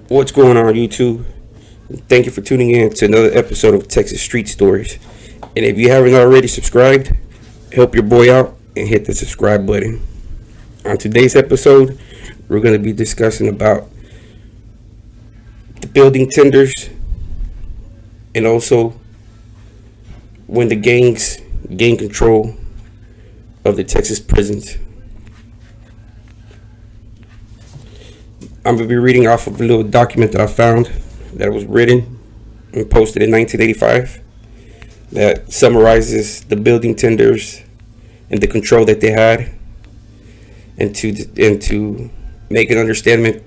What's going on, YouTube? Thank you for tuning in to another episode of Texas Street Stories. And if you haven't already subscribed, help your boy out and hit the subscribe button. On today's episode, we're going to be discussing about the building tenders and also when the gangs gain control of the Texas prisons. I'm going to be reading off of a little document that I found that was written and posted in 1985 that summarizes the building tenders and the control that they had, and to make an understanding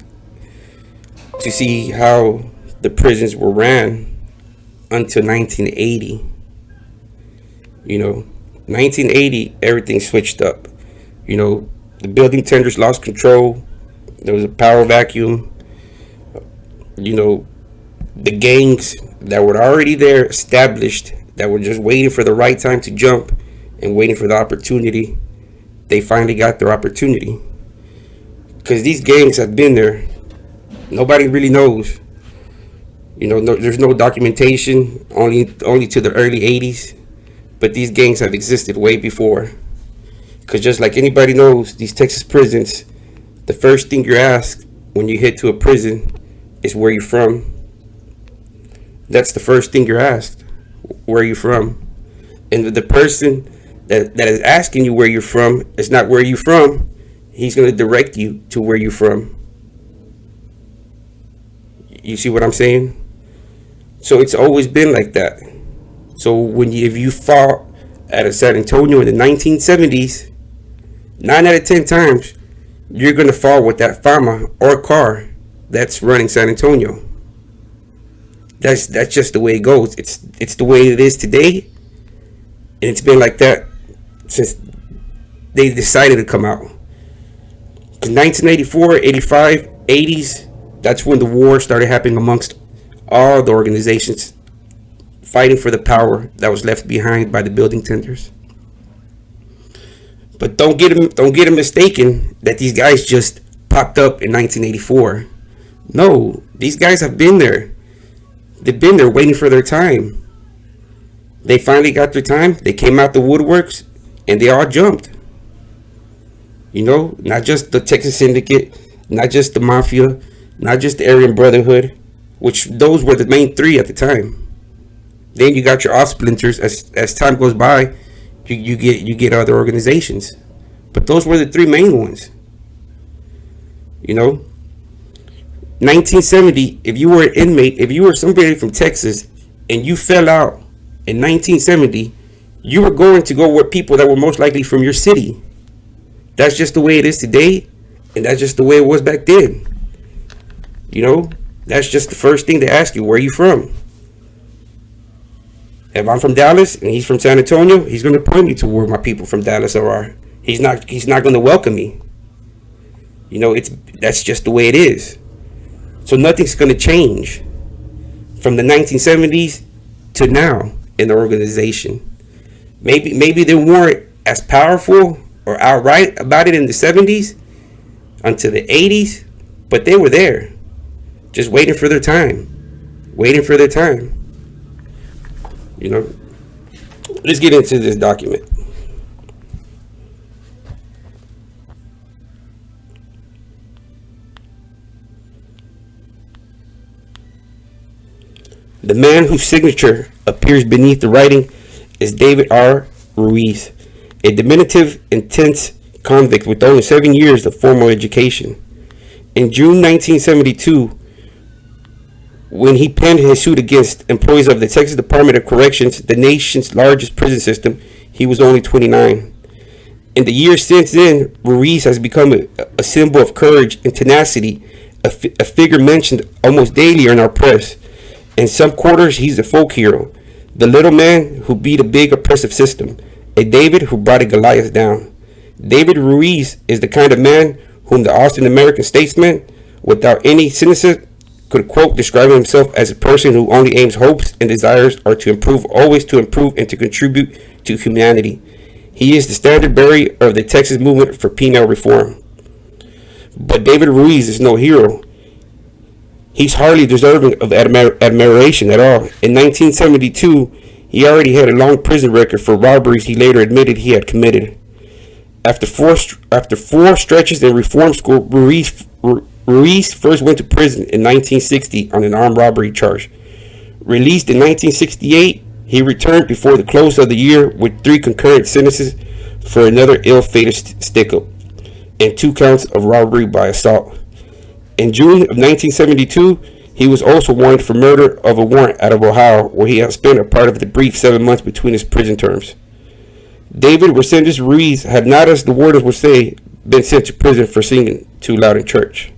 to see how the prisons were ran until 1980. 1980, everything switched up. The building tenders lost control. There was a power vacuum. The gangs that were already there, established, that were just waiting for the right time to jump and waiting for the opportunity, they finally got their opportunity. Because these gangs have been there. Nobody really knows. There's no documentation, only to the early 80s. But these gangs have existed way before. Because just like anybody knows, these Texas prisons, the first thing you're asked when you head to a prison is where you're from. That's the first thing you're asked. Where are you from? And the person that is asking you where you're from is not where you're from. He's going to direct you to where you're from. You see what I'm saying? So it's always been like that. So if you fought at a San Antonio in the 1970s, 9 out of 10 times, you're going to fall with that fama or car that's running San Antonio. That's just the way it goes. It's the way it is today, and it's been like that since they decided to come out. In 1984, 85, 80s, that's when the war started happening amongst all the organizations fighting for the power that was left behind by the building tenders. But don't get them mistaken that these guys just popped up in 1984. No, these guys have been there. They've been there waiting for their time. They finally got their time. They came out the woodworks and they all jumped. Not just the Texas Syndicate, not just the Mafia, not just the Aryan Brotherhood, which those were the main three at the time. Then you got your off splinters. As time goes by, you get other organizations, but those were the three main ones. 1970, if you were an inmate, if you were somebody from Texas and you fell out in 1970, you were going to go with people that were most likely from your city. That's just the way it is today, and that's just the way it was back then. That's just the first thing they ask you: where are you from? If I'm from Dallas and he's from San Antonio, he's going to point me to where my people from Dallas are. He's not going to welcome me. That's just the way it is. So nothing's going to change from the 1970s to now in the organization. Maybe they weren't as powerful or outright about it in the 70s until the 80s, but they were there, just waiting for their time. Let's get into this document. The man whose signature appears beneath the writing is David R. Ruiz, a diminutive, intense convict with only 7 years of formal education. In June 1972, when he penned his suit against employees of the Texas Department of Corrections, the nation's largest prison system, he was only 29. In the years since then, Ruiz has become a symbol of courage and tenacity, a figure mentioned almost daily in our press. In some quarters, he's a folk hero, the little man who beat a big oppressive system, a David who brought a Goliath down. David Ruiz is the kind of man whom the Austin American statesman, without any cynicism, could quote describing himself as a person who only aims hopes and desires are to improve, always to improve and to contribute to humanity. He is the standard bearer of the Texas movement for penal reform. But David Ruiz is no hero. He's hardly deserving of admiration at all. In 1972, he already had a long prison record for robberies he later admitted he had committed. After four stretches in reform school, Ruiz first went to prison in 1960 on an armed robbery charge. Released in 1968, he returned before the close of the year with 3 concurrent sentences for another ill-fated stick-up and 2 counts of robbery by assault. In June of 1972, he was also warranted for murder of a warrant out of Ohio, where he had spent a part of the brief 7 months between his prison terms. David Resendez Ruiz had not, as the wardens would say, been sent to prison for singing too loud in church.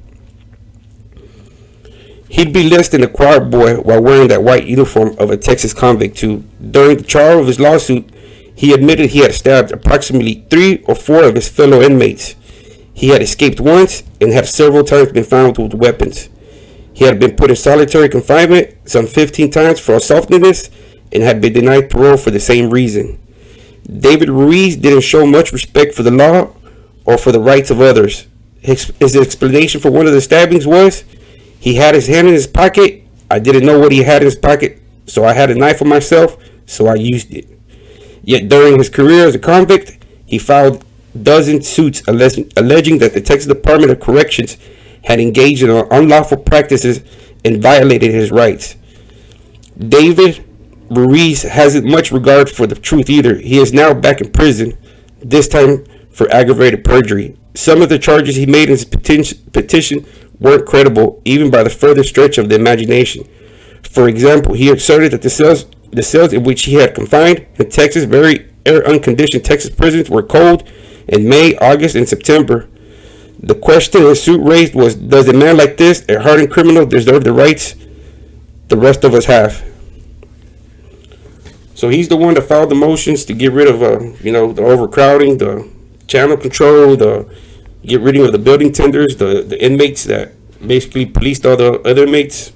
He'd be less than a choir boy while wearing that white uniform of a Texas convict too. During the trial of his lawsuit, he admitted he had stabbed approximately 3 or 4 of his fellow inmates. He had escaped once and had several times been found with weapons. He had been put in solitary confinement some 15 times for assaultiveness and had been denied parole for the same reason. David Ruiz didn't show much respect for the law or for the rights of others. His explanation for one of the stabbings was, he had his hand in his pocket. I didn't know what he had in his pocket, so I had a knife on myself, so I used it. Yet during his career as a convict, he filed dozens suits alleging that the Texas Department of Corrections had engaged in unlawful practices and violated his rights. David Ruiz hasn't much regard for the truth either. He is now back in prison, this time for aggravated perjury. Some of the charges he made in his petition weren't credible, even by the further stretch of the imagination. For example, he asserted that the cells in which he had confined in Texas, very unconditioned Texas prisons, were cold in May, August, and September. The question the suit raised was, does a man like this, a hardened criminal, deserve the rights the rest of us have? So he's the one that filed the motions to get rid of, the overcrowding, the channel control, get rid of the building tenders, the inmates that basically policed all the other inmates.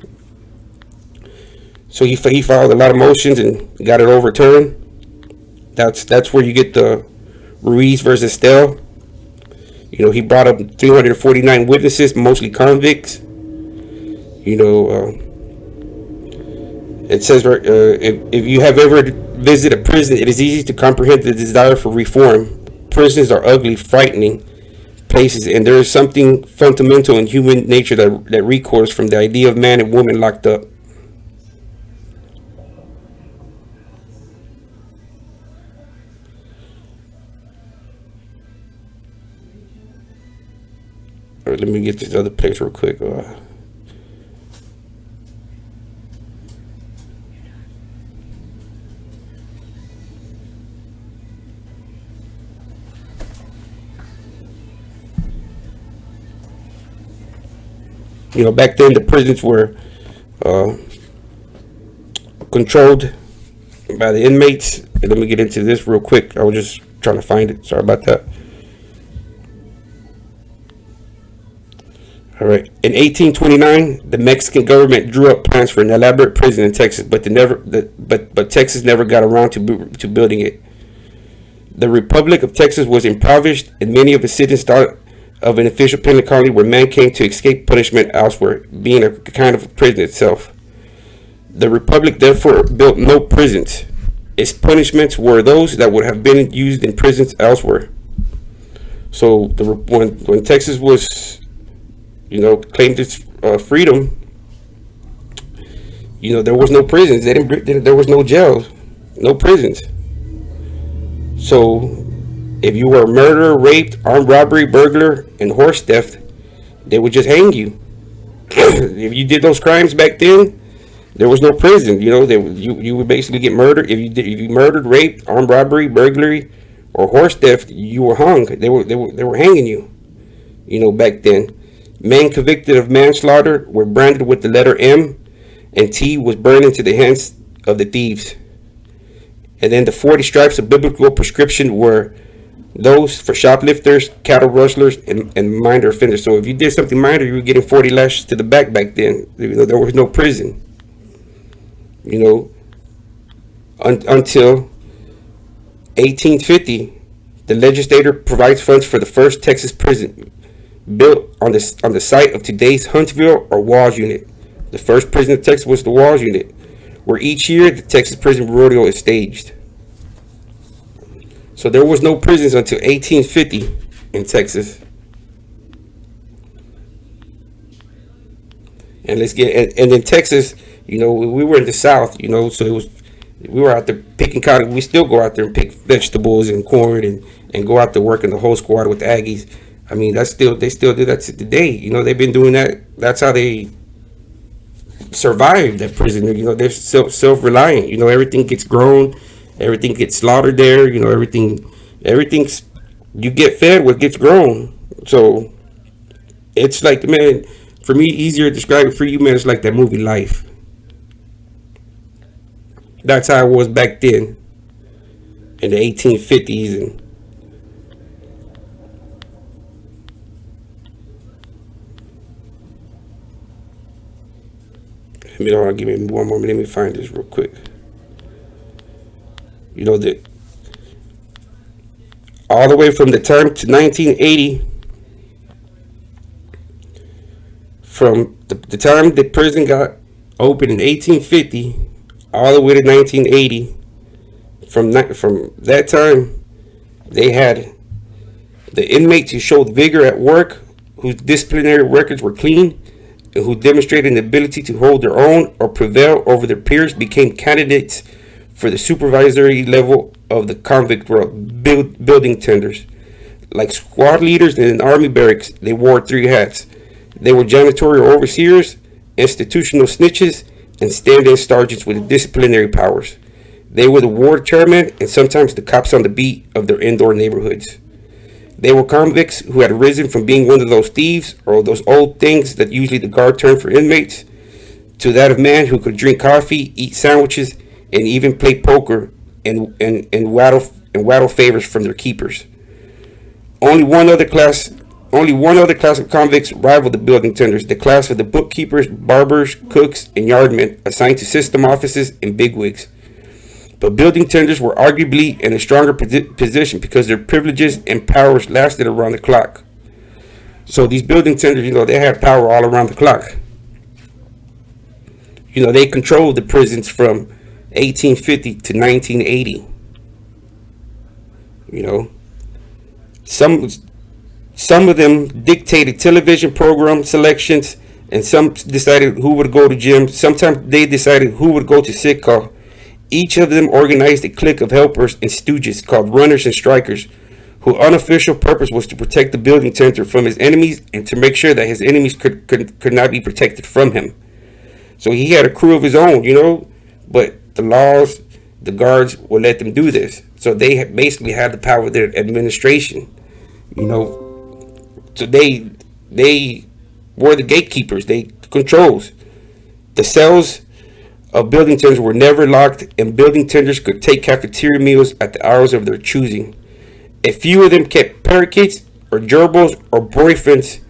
So he filed a lot of motions and got it overturned. That's where you get the Ruiz versus Estelle. He brought up 349 witnesses, mostly convicts. It says, if you have ever visited a prison, it is easy to comprehend the desire for reform. Prisons are ugly, frightening places, and there is something fundamental in human nature that recoils from the idea of man and woman locked up. All right, let me get this other page real quick. Back then the prisons were controlled by the inmates. And let me get into this real quick. I was just trying to find it. Sorry about that. All right. In 1829, the Mexican government drew up plans for an elaborate prison in Texas, but Texas never got around to building it. The Republic of Texas was impoverished, and many of its citizens thought of an official penal colony where men came to escape punishment elsewhere, being a kind of prison itself. The Republic therefore built no prisons. Its punishments were those that would have been used in prisons elsewhere. So when Texas was, claimed its freedom, there was no prisons. There was no jails, no prisons. So if you were murder, raped, armed robbery, burglar, and horse theft, they would just hang you. If you did those crimes back then, there was no prison. You would basically get murdered. If you murdered, raped, armed robbery, burglary, or horse theft, you were hung. They were hanging you. Back then, men convicted of manslaughter were branded with the letter M, and T was burned into the hands of the thieves. And then the 40 stripes of biblical prescription were those for shoplifters, cattle rustlers, and minor offenders. So if you did something minor, you were getting 40 lashes to the back then. There was no prison. Until 1850, the legislature provides funds for the first Texas prison built on the site of today's Huntsville or Walls unit. The first prison in Texas was the Walls Unit, where each year the Texas Prison Rodeo is staged. So there was no prisons until 1850 in Texas. And and in Texas, we were in the South, so we were out there picking cotton. We still go out there and pick vegetables and corn and go out there working the whole squad with the Aggies. I mean, they still do that to today. They've been doing that. That's how they survive that prison. They're self-reliant. Everything gets grown, everything gets slaughtered there. Everything's, you get fed what gets grown. So it's like, man, for me, easier to describe it for you, man. It's like that movie Life. That's how it was back then in the 1850s. And give me one moment. Let me find this real quick. That all the way from the time to 1980, from the time the prison got opened in 1850, all the way to 1980. From that time, they had the inmates who showed vigor at work, whose disciplinary records were clean, and who demonstrated an ability to hold their own or prevail over their peers, became candidates for the supervisory level of the convict world. Building tenders, like squad leaders in an army barracks, they wore 3 hats. They were janitorial overseers, institutional snitches, and stand-in sergeants with disciplinary powers. They were the ward chairman and sometimes the cops on the beat of their indoor neighborhoods. They were convicts who had risen from being one of those thieves or those old things that usually the guard termed for inmates, to that of man who could drink coffee, eat sandwiches, and even play poker and waddle favors from their keepers. Only one other class of convicts rivaled the building tenders, the class of the bookkeepers, barbers, cooks, and yardmen assigned to system offices and bigwigs. But building tenders were arguably in a stronger position because their privileges and powers lasted around the clock. So these building tenders, they had power all around the clock. They controlled the prisons from 1850 to 1980. Some of them dictated television program selections, and some decided who would go to gym. Sometimes they decided who would go to sick call. Each of them organized a clique of helpers and stooges called runners and strikers, whose unofficial purpose was to protect the building tender from his enemies and to make sure that his enemies could not be protected from him. So he had a crew of his own, but the laws, the guards would let them do this. So they basically had the power of their administration, So they were the gatekeepers, they controls. The cells of building tenders were never locked, and building tenders could take cafeteria meals at the hours of their choosing. A few of them kept parakeets or gerbils or boyfriends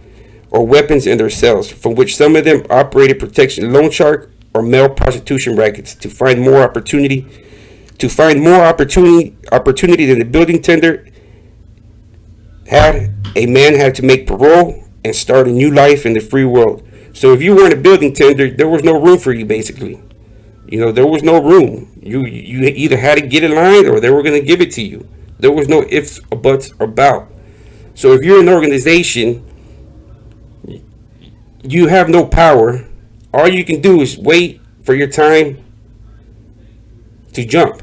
or weapons in their cells, from which some of them operated protection loan shark or male prostitution rackets to find more opportunity than the building tender had. A man had to make parole and start a new life in the free world. So if you weren't a building tender, there was no room for you, basically. There was no room. You either had to get in line or they were going to give it to you. There was no ifs or buts or about. So if you're an organization, you have no power. All you can do is wait for your time to jump.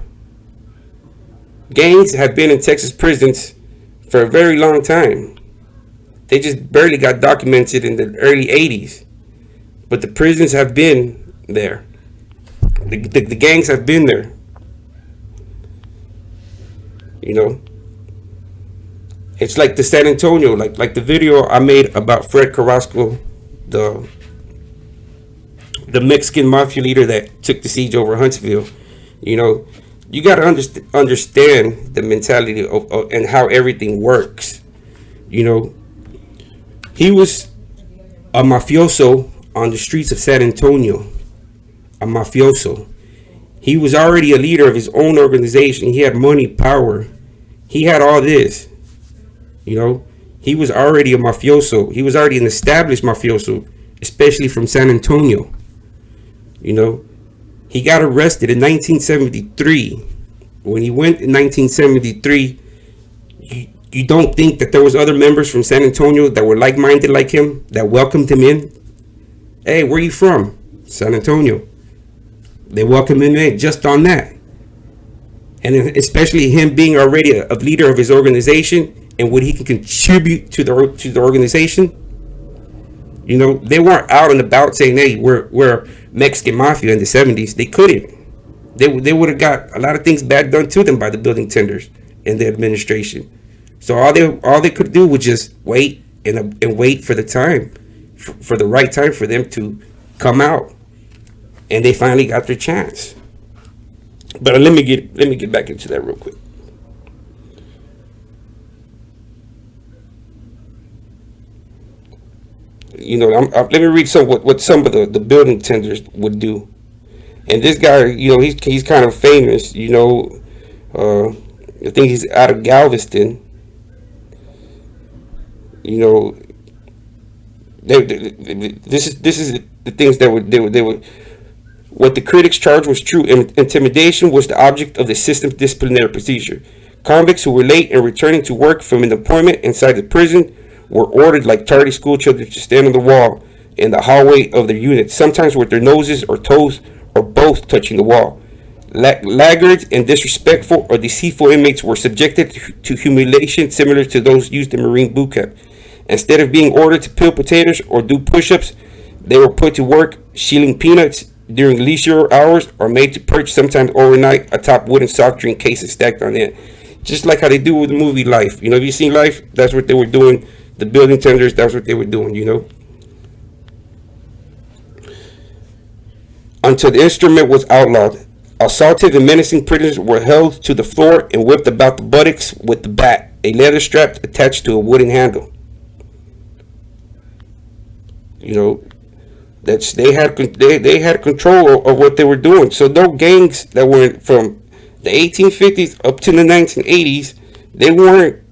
Gangs have been in Texas prisons for a very long time. They just barely got documented in the early 80s. But the prisons have been there. The gangs have been there. It's like the San Antonio, like the video I made about Fred Carrasco, the Mexican mafia leader that took the siege over Huntsville. You got to understand the mentality of and how everything works. He was a mafioso on the streets of San Antonio. A mafioso. He was already a leader of his own organization. He had money, power. He had all this. He was already a mafioso. He was already an established mafioso, especially from San Antonio. You know, he got arrested in 1973. When he went in 1973, you don't think that there was other members from San Antonio that were like-minded like him, that welcomed him in? Hey, where you from? San Antonio. They welcomed him in just on that. And especially him being already a leader of his organization and what he can contribute to the organization. You know, they weren't out and about saying, hey, we're Mexican Mafia in the 70s. They couldn't. They would have got a lot of things bad done to them by the building tenders and the administration. So all they could do was just wait and wait for the time, for the right time for them to come out. And they finally got their chance. But let me get back into that real quick. You know, let me read what some of the building tenders would do. And this guy, you know, he's kind of famous. You know, I think he's out of Galveston. You know, this is the things that they would. What the critics charged was true. Intimidation was the object of the system's disciplinary procedure. Convicts who were late in returning to work from an appointment inside the prison were ordered like tardy school children to stand on the wall in the hallway of their unit, sometimes with their noses or toes or both touching the wall. Laggards and disrespectful or deceitful inmates were subjected to humiliation similar to those used in Marine boot camp. Instead of being ordered to peel potatoes or do push-ups, they were put to work shielding peanuts during leisure hours or made to perch sometimes overnight atop wooden soft drink cases stacked on end. Just like how they do with the movie Life. You know, have you seen Life? That's what they were doing. The building tenders, that's what they were doing, you know. Until the instrument was outlawed, assaulted and menacing prisoners were held to the floor and whipped about the buttocks with the bat, a leather strap attached to a wooden handle. You know, they had control of what they were doing. So those gangs that were from the 1850s up to the 1980s, they were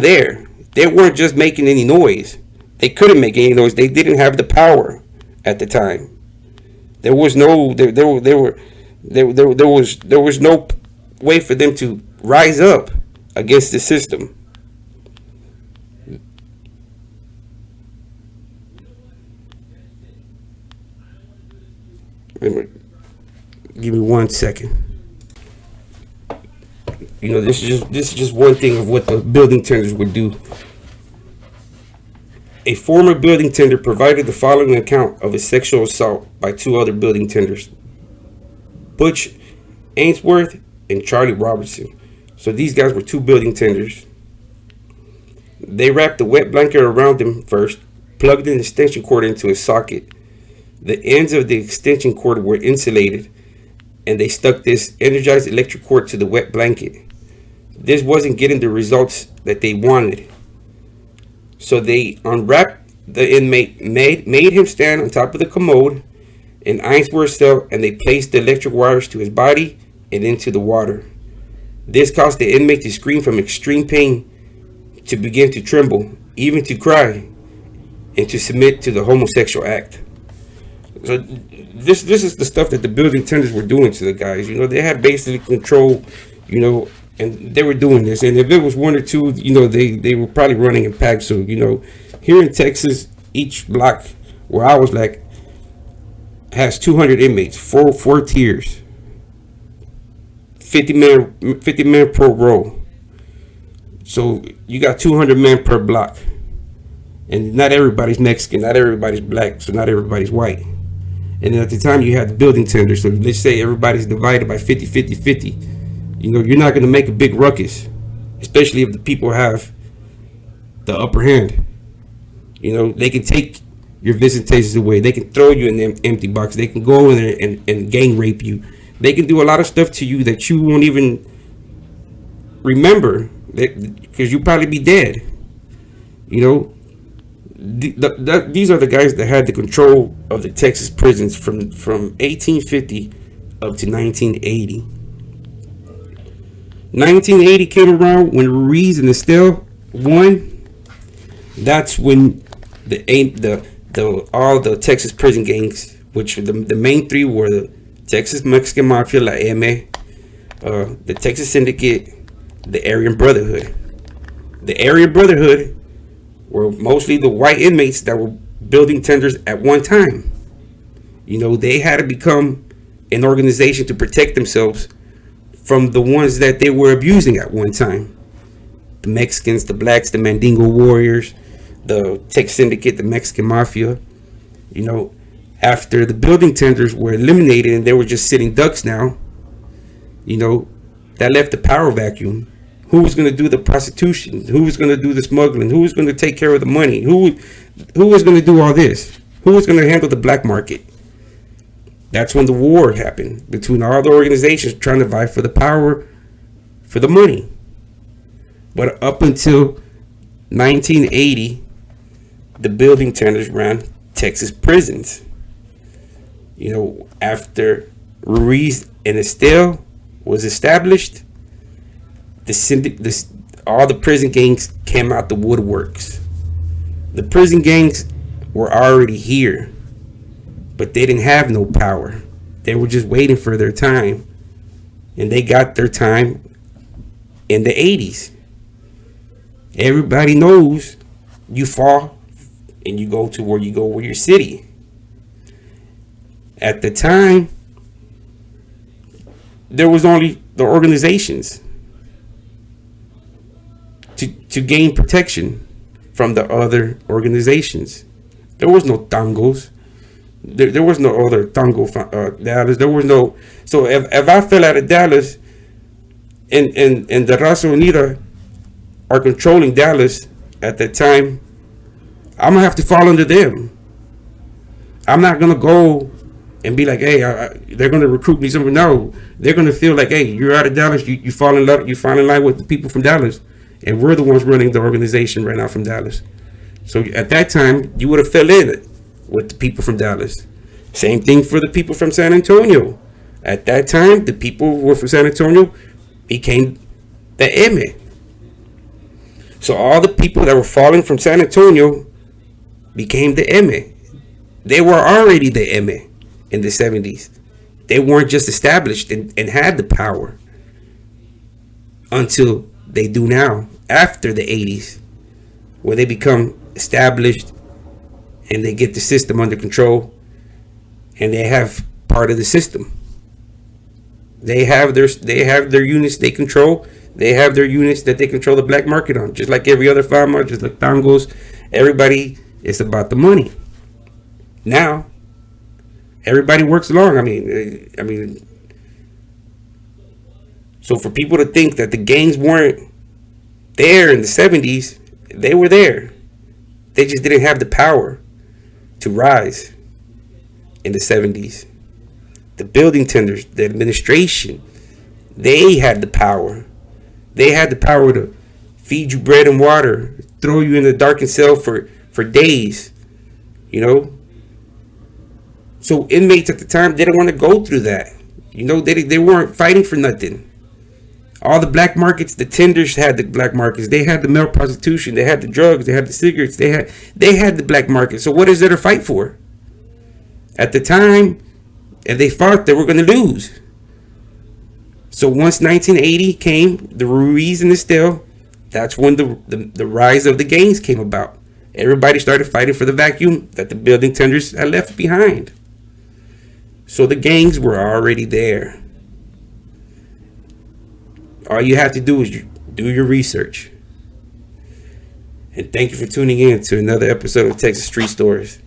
there. They weren't just making any noise. They couldn't make any noise. They didn't have the power at the time. There was no way for them to rise up against the system. Give me 1 second. You know, this is just one thing of what the building tenders would do. A former building tender provided the following account of a sexual assault by 2 other building tenders, Butch Ainsworth and Charlie Robertson. So these guys were 2 building tenders. They wrapped a wet blanket around him first, plugged an extension cord into a socket. The ends of the extension cord were insulated, and they stuck this energized electric cord to the wet blanket. This wasn't getting the results that they wanted. So they unwrapped the inmate, made him stand on top of the commode in Ainsworth's cell, and they placed the electric wires to his body and into the water. This caused the inmate to scream from extreme pain, to begin to tremble, even to cry, and to submit to the homosexual act. So this is the stuff that the building tenders were doing to the guys. You know, they had basically control, you know, and they were doing this. And if it was 1 or 2, you know, they were probably running in packs. So, you know, here in Texas, each block where I was like has 200 inmates, four tiers, 50 men per row. So you got 200 men per block. And not everybody's Mexican, not everybody's black, so not everybody's white. And then at the time you had the building tender, so let's say everybody's divided by 50. You know, you're not going to make a big ruckus, especially if the people have the upper hand. You know, they can take your visitations away. They can throw you in the empty box. They can go in there and gang rape you. They can do a lot of stuff to you that you won't even remember, because you'll probably be dead. You know, these are the guys that had the control of the Texas prisons from 1850 up to 1980. 1980 came around when Ruiz and Estelle won. That's when all the Texas prison gangs which the main three were the Texas Mexican Mafia, La M, the Texas Syndicate, the Aryan Brotherhood. The Aryan Brotherhood were mostly the white inmates that were building tenders at one time. You know, they had to become an organization to protect themselves from the ones that they were abusing at one time. The Mexicans, the blacks, the Mandingo warriors, the Texas Syndicate, the Mexican Mafia. You know, after the building tenders were eliminated and they were just sitting ducks now, you know, that left the power vacuum. Who was going to do the prostitution? Who was going to do the smuggling? Who was going to take care of the money? Who was going to do all this? Who was going to handle the black market? That's when the war happened between all the organizations trying to vie for the power, for the money. But up until 1980, the building tenders ran Texas prisons. You know, after Ruiz and Estelle was established, all the prison gangs came out the woodworks. The prison gangs were already here, but they didn't have no power. They were just waiting for their time, and they got their time in the 80s. Everybody knows you fall and you go to where your city. At the time, there was only the organizations to gain protection from the other organizations. There was no tangos. There was no other tango Dallas. There was no. So if I fell out of Dallas and the Raza Unida are controlling Dallas at that time, I'm gonna have to fall under them. I'm not gonna go and be like, hey, they're gonna recruit me somewhere. No, they're gonna feel like, hey, you're out of Dallas. You fall in love. You fall in line with the people from Dallas, and we're the ones running the organization right now from Dallas. So at that time, you would have fell in with the people from Dallas. Same thing for the people from San Antonio. At that time, the people who were from San Antonio became the M. So all the people that were falling from San Antonio became the M. They were already the M in the 70s. They weren't just established and had the power until they do now, after the 80s, where they become established and they get the system under control and they have part of the system. They have their units they control. They have their units that they control the black market on, just like every other farmer, just like tangos. Everybody is about the money. Now, everybody works along. I mean, so for people to think that the gangs weren't there in the 70s, they were there. They just didn't have the power to rise in the 70s. The building tenders, the administration, they had the power. They had the power to feed you bread and water, throw you in the darkened cell for days, you know. So inmates at the time didn't want to go through that. You know, they weren't fighting for nothing. All the black markets, the tenders had the black markets. They had the male prostitution. They had the drugs. They had the cigarettes. They had the black market. So what is there to fight for? At the time, if they fought, they were going to lose. So once 1980 came, the Ruiz and Estelle, that's when the rise of the gangs came about. Everybody started fighting for the vacuum that the building tenders had left behind. So the gangs were already there. All you have to do is do your research. And thank you for tuning in to another episode of Texas Street Stories.